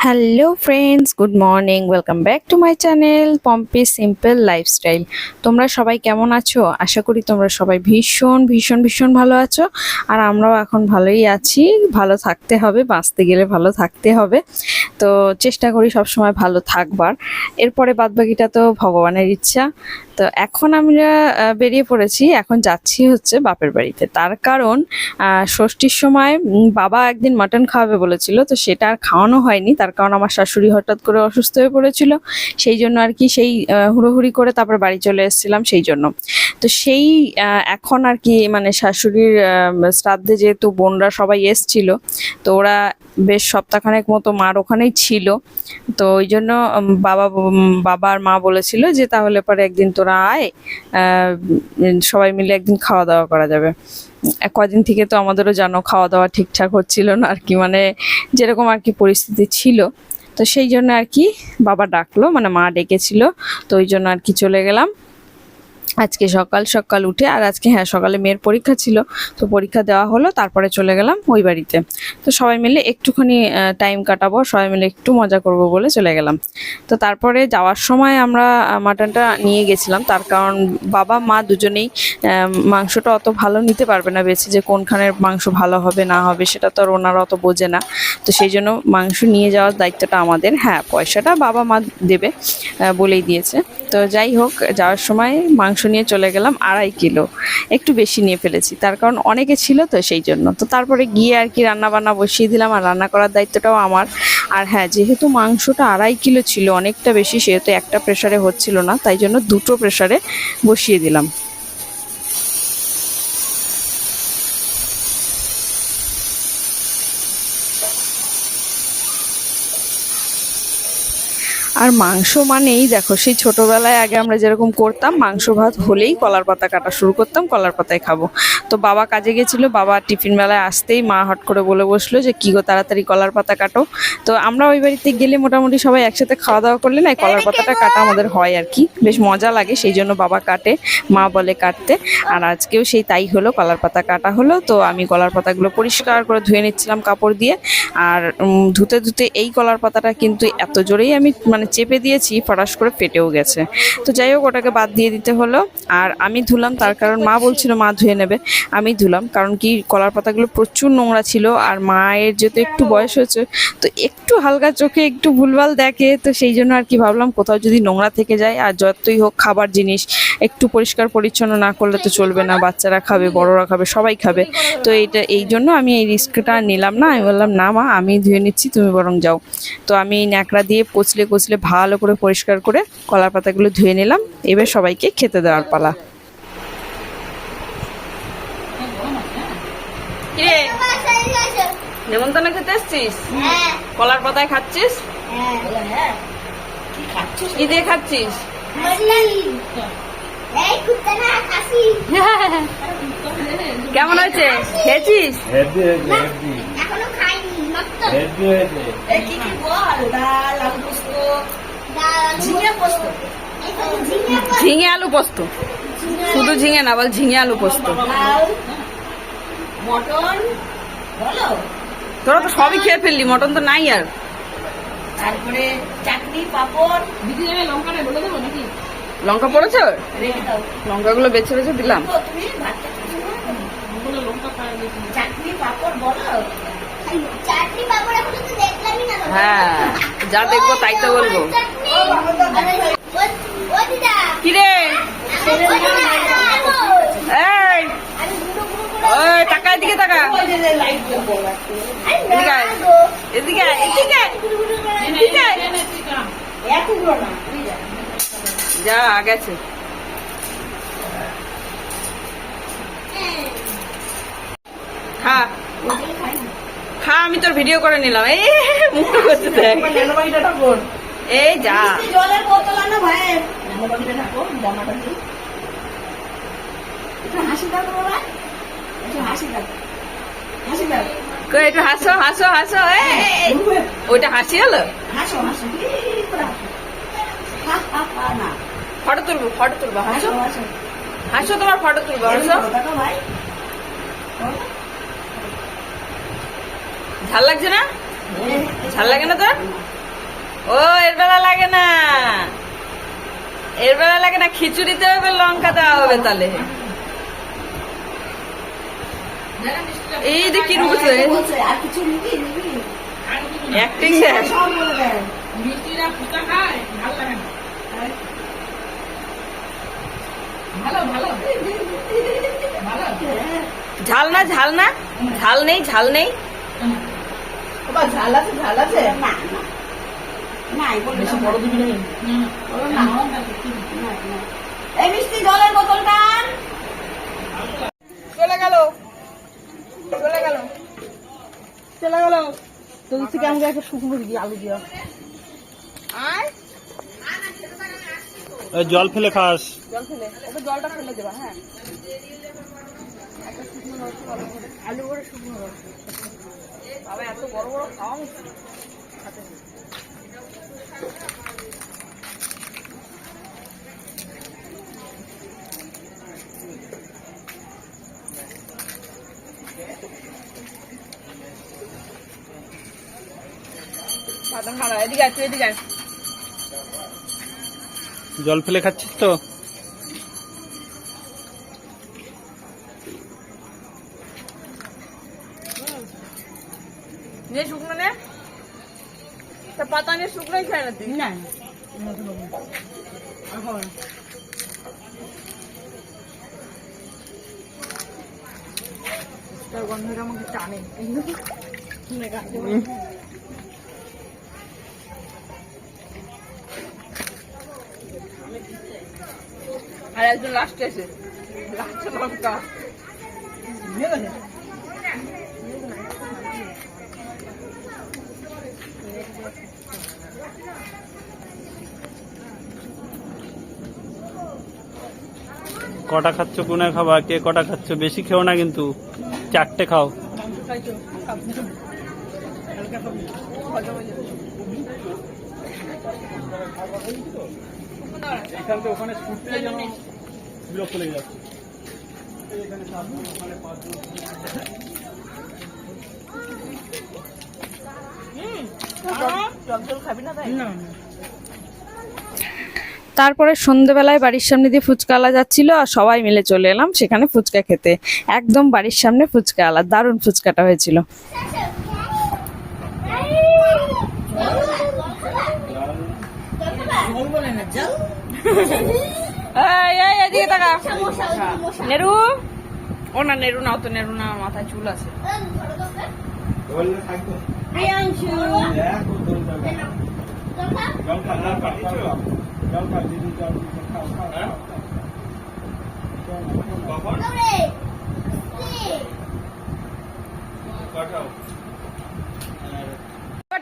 Hello friends, good morning. Welcome back to my channel Pompi simple lifestyle. তোমরা সবাই কেমন আছো? আশা করি তোমরা সবাই ভীষণ ভীষণ ভীষণ ভালো আছো। আর আমরাও এখন ভালোই আছি। ভালো থাকতে হবে, বাঁচতে গেলে ভালো থাকতে হবে। তো চেষ্টা করি সবসময় ভালো থাকবার। এরপরে বাদবাকিটা তো ভগবানের ইচ্ছা। তো এখন আমরা বেরিয়ে পড়েছি, এখন যাচ্ছি হচ্ছে বাপের বাড়িতে। তার কারণ ষষ্ঠীর সময় বাবা একদিন মাটন খাওয়াবে বলেছিল, তো সেটা আর খাওয়ানো হয়নি। তার কারণ আমার শাশুড়ি হঠাৎ করে অসুস্থ হয়ে পড়েছিল, সেই জন্য আর কি সেই হুড়োহুড়ি করে তারপর বাড়ি চলে এসেছিলাম সেই জন্য। তো সেই এখন আর কি মানে শাশুড়ির শ্রাদ্ধে যেহেতু বোনরা সবাই এসছিল, তো ওরা বেশ সপ্তাহখানেক মতো মার ওখানেই ছিল। তো ওই জন্য বাবা আর মা বলেছিল যে তাহলে পরে একদিন তোরা আয়, সবাই মিলে একদিন খাওয়া দাওয়া করা যাবে। কদিন থেকে তো আমাদেরও জানো খাওয়া দাওয়া ঠিকঠাক হচ্ছিল না আর কি, মানে যেরকম আর কি পরিস্থিতি ছিল। তো সেই জন্য আর কি বাবা ডাকলো, মানে মা ডেকেছিল, তো ওই জন্য আর কি চলে গেলাম আজকে সকাল সকাল উঠে। আর আজকে হ্যাঁ সকালে মেয়ের পরীক্ষা ছিল, তো পরীক্ষা দেওয়া হলো, তারপরে চলে গেলাম ওই বাড়িতে। তো সবাই মিলে একটুখানি টাইম কাটাবো, সবাই মিলে একটু মজা করব বলে চলে গেলাম। তো তারপরে যাওয়ার সময় আমরা মাটনটা নিয়ে গেছিলাম, তার কারণ বাবা মা দুজনেই মাংসটা অত ভালো নিতে পারবে না বেছে, যে কোনখানের মাংস ভালো হবে না হবে সেটা তো আর ওনারা অত বোঝে না। তো সেই জন্য মাংস নিয়ে যাওয়ার দায়িত্বটা আমাদের। হ্যাঁ, পয়সাটা বাবা মা দেবে বলেই দিয়েছে। তো যাই হোক, যাওয়ার সময় মাংস নিয়ে চলে গেলাম 2.5 কিলো, একটু বেশি নিয়ে ফেলেছি, তার কারণ অনেকে ছিল তো সেই জন্য। তো তারপরে গিয়ে আর কি রান্না বান্না বসিয়ে দিলাম, আর রান্না করার দায়িত্বটাও আমার। আর হ্যাঁ, যেহেতু মাংসটা 2.5 কিলো ছিল, অনেকটা বেশি, সেহেতু একটা প্রেসারে হচ্ছিল না, তাই জন্য দুটো প্রেসারে বসিয়ে দিলাম। আর মাংস মানেই দেখো, সেই ছোটবেলায় আগে আমরা যেরকম করতাম, মাংস ভাত হলেই কলার পাতা কাটা শুরু করতাম, কলার পাতায় খাবো। তো বাবা কাজে গেছিল, বাবা টিফিন বেলায় আসতেই মা হট করে বলে বসলো যে কি গো, তাড়াতাড়ি কলার পাতা কাটো। তো আমরা ওই বাড়িতে গেলে মোটামুটি সবাই একসাথে খাওয়া দাওয়া করলে না, কলার পাতাটা কাটা আমাদের হয় আর কি, বেশ মজা লাগে, সেই জন্য বাবা কাটে, মা বলে কাটতে। আর আজকেও সেই তাই হলো, কলার পাতা কাটা হলো। তো আমি কলার পাতাগুলো পরিষ্কার করে ধুয়ে নিচ্ছিলাম কাপড় দিয়ে। আর ধুতে ধুতে এই কলার পাতাটা কিন্তু এত জোরেই আমি মানে চেপে দিয়েছি, ফটাস করে ফেটেও গেছে। তো যাই হোক, ওটাকে বাদ দিয়ে দিতে হলো। আর আমি ধুলাম, তার কারণ মা বলছিল মা ধুয়ে নেবে, আমি ধুলাম, কারণ কি কলার পাতাগুলো প্রচুর নোংরা ছিল। আর মায়ের যেহেতু একটু বয়স হয়েছে, তো একটু হালকা চোখে একটু ভুলভাল দেখে, তো সেই জন্য আর কি ভাবলাম কোথাও যদি নোংরা থেকে যায়, আর যতই হোক খাবার জিনিস একটু পরিষ্কার পরিচ্ছন্ন না করলে তো চলবে না, বাচ্চারা খাবে, বড়রা খাবে, সবাই খাবে। তো এই জন্য আমি এই রিস্কটা নিলাম না, আমি বললাম না মা, আমি ধুয়ে নিচ্ছি, তুমি বরং যাও। তো আমি ন্যাকড়া দিয়ে কচলে কচলে ভালো করে পরিষ্কার করে কলার পাতাগুলো ধুয়ে নিলাম। এবার সবাইকে খেতে দেওয়ার পালা। কিরে, নেমন্তন্ন খেতে এসছিস? কলার পাতায় খাচ্ছিস? কি দিয়ে খাচ্ছিস? কেমন আছে, খেয়েছিস? ঝিঙে আলু পোস্ত, শুধু ঝিঙে না, বল ঝিঙে আলু পোস্ত। মটন বলো, তোরা তো সবই খেয়ে ফেললি, মটন তো নাই আর। তারপরে চাটনি পাপড়। দিদি যাবে লঙ্কা নেই বলে দেবো নাকি? লঙ্কা পড়েছো? রেখে দাও। লঙ্কাগুলো বেছে বেছে দিলাম। তুমি ভাতটা লঙ্কা খাই, চাটনি পাপড় বলো। চাটনি পাপড় এখন তো দেখলামই না। হ্যাঁ, যা দেখবো তাই তো বলবো। কিরে, এই ওই টাকা, এদিকে টাকা, এদিকে এদিকে এদিকে, যা গেছে। খা খা, আমি তোর ভিডিও করে নিলাম। এই মুখ করতে দেখ, এই যা। জলের বোতল আনো ভাই, ঠাকুর জামাটা দিই, একটু হাসি দাও বাবা, একটু হাসি দাও, হাসি দাও, একটু হাসো হাসো হাসো। ওইটা হাসি হলো, হাসো হাসো না, ফটো তুলবো, ফটো তুলবো, হাসো হাসো হাসো, তোমার ফটো তুলবো, হাসো। ভাই ঝাল লাগছে না? ঝাল লাগে না তোর? ও এর বেলা লাগে না, এর বেলা লাগে না, খিচুড়িতে হবে লঙ্কা দেওয়া হবে তাহলে। এই যে কি রুছে আর কিছু নিবি অ্যাক্টিং শেষ। সব বলে দেয়। মিষ্টিরা ফুচকা খায়, ভালো লাগে না। ভালো ভালো ভালো। ঝাল না, ঝাল না, ঝাল নেই, ঝাল নেই। বাবা ঝাল আছে, ঝাল আছে। না না না এগুলো বেশি বড় দিবি না। না এই মিষ্টি জলের বোতলটা আন। চলে গেল, চলে গেল, চলে গেল। তোর থেকে আমাকে একটা শুকনো দিবি আলু দিয়া। আয় জল ফেলে খাস। জল ফেলে, ওকে জলটা ফেলে দেবা। হ্যাঁ, আলু করে শুকনো রসে। বাবা এত বড় বড় খাওয়া মুশকিল। বাদাম খাওয়া, এদিকে আয়, তুই এদিকে আয়। জল ফেলে খাচ্ছিস তো? নিয়ে শুকনো নে, তা পাতা নিয়ে শুকনোই খায় না তুই? না তোর গন্ধটা আমাকে টানে। আর একজন লাস্টে এসে লাস্টে লঙ্কা। নিয়ে গেছে। কটা খাচ্ছ, কোনে খাবা, কে কটা খাচ্ছ, বেশি খেও না কিন্তু, 4টে খাও। খাইছো হালকা খাবি। এখান থেকে ওখানে ছুটতে যেন বিরক্ত লেগে যাচ্ছে। জল জল খাবি না তাই? না তারপরে সন্ধ্যেবেলায় বাড়ির সামনে দিয়ে ফুচকাওয়ালা যাচ্ছিল আর সবাই মিলে চলে এলাম সেখানে ফুচকা খেতে। একদম বাড়ির সামনে ফুচকাওয়ালা, দারুণ ফুচকাটা হয়েছিল। জল বলে না জল। এই এই এদিকে তাকা। নেরু, ও না নেরু না, অত নেরু না, আমার মাথায় চুল আছে। প্রিয়াংশু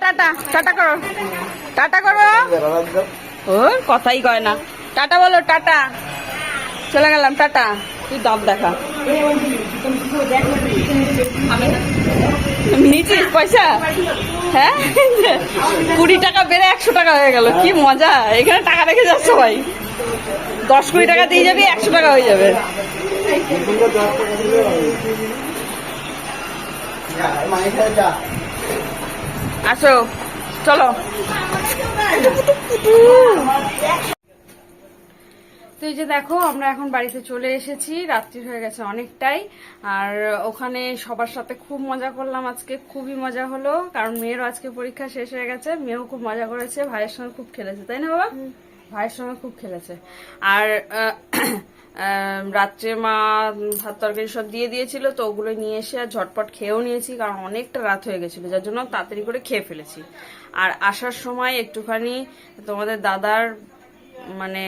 টাটা, টাটা করো, টাটা করো। ও কথাই কয় না, টাটা বলো, টাটা। চলে গেলাম, টাটা। তুই দাম দেখা নিয়েছিস পয়সা? হ্যাঁ, 20 টাকা বেড়ে 100 টাকা হয়ে গেল। কি মজা, এখানে টাকা রেখে যাচ্ছে সবাই। 10-20 টাকা দিয়ে যাবি, 100 টাকা হয়ে যাবে। আসো, চলো। তো এই যে দেখো, আমরা এখন বাড়িতে চলে এসেছি, রাত্রি হয়ে গেছে অনেকটাই। আর ওখানে সবার সাথে খুব মজা করলাম আজকে, খুবই মজা হলো, কারণ মেয়েরও আজকে পরীক্ষা শেষ হয়ে গেছে। মেয়েও খুব মজা করেছে, ভাইয়ের সঙ্গে খুব খেলেছে, তাই না বাবা? ভাইয়ের সঙ্গে খুব খেলেছে। আর রাত্রে মা ভাত তরকারি সব দিয়ে দিয়েছিল, তো ওগুলো নিয়ে এসে আর ঝটপট খেয়েও নিয়েছি, কারণ অনেকটা রাত হয়ে গেছিল, যার জন্য তাড়াতাড়ি করে খেয়ে ফেলেছি। আর আসার সময় একটুখানি তোমাদের দাদার মানে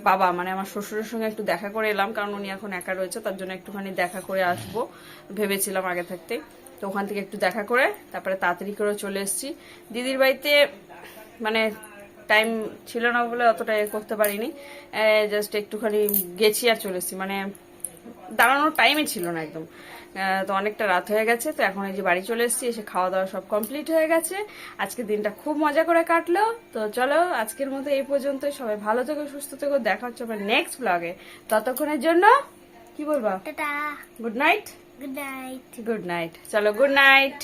বাবা, মানে আমার শ্বশুরের সঙ্গে একটু দেখা করে এলাম, কারণ উনি এখন একা রয়েছে, তার জন্য একটুখানি দেখা করে আসবো ভেবেছিলাম আগে থাকতে। তো ওখান থেকে একটু দেখা করে তারপরে তাড়াতাড়ি করে চলে এসেছি দিদির বাড়িতে। মানে টাইম ছিল না বলে অতটা করতে পারিনি, জাস্ট একটুখানি গেছি আর চলে এসেছি, মানে দাঁড়ানোর টাইমই ছিল না একদম। তো অনেকটা রাত হয়ে গেছে, তো এখন এই যে বাড়ি চলে এসেছি, এসে খাওয়া দাওয়া সব কমপ্লিট হয়ে গেছে। আজকে দিনটা খুব মজা করে কাটলো। তো চলো আজকের মতো এই পর্যন্তই। সবাই ভালো থেকো, সুস্থ থেকো, দেখা হচ্ছে আমার নেক্সট ব্লগে। ততক্ষণের জন্য কি বলবা? Tata, good night. Good night. Good night, চলো গুড নাইট।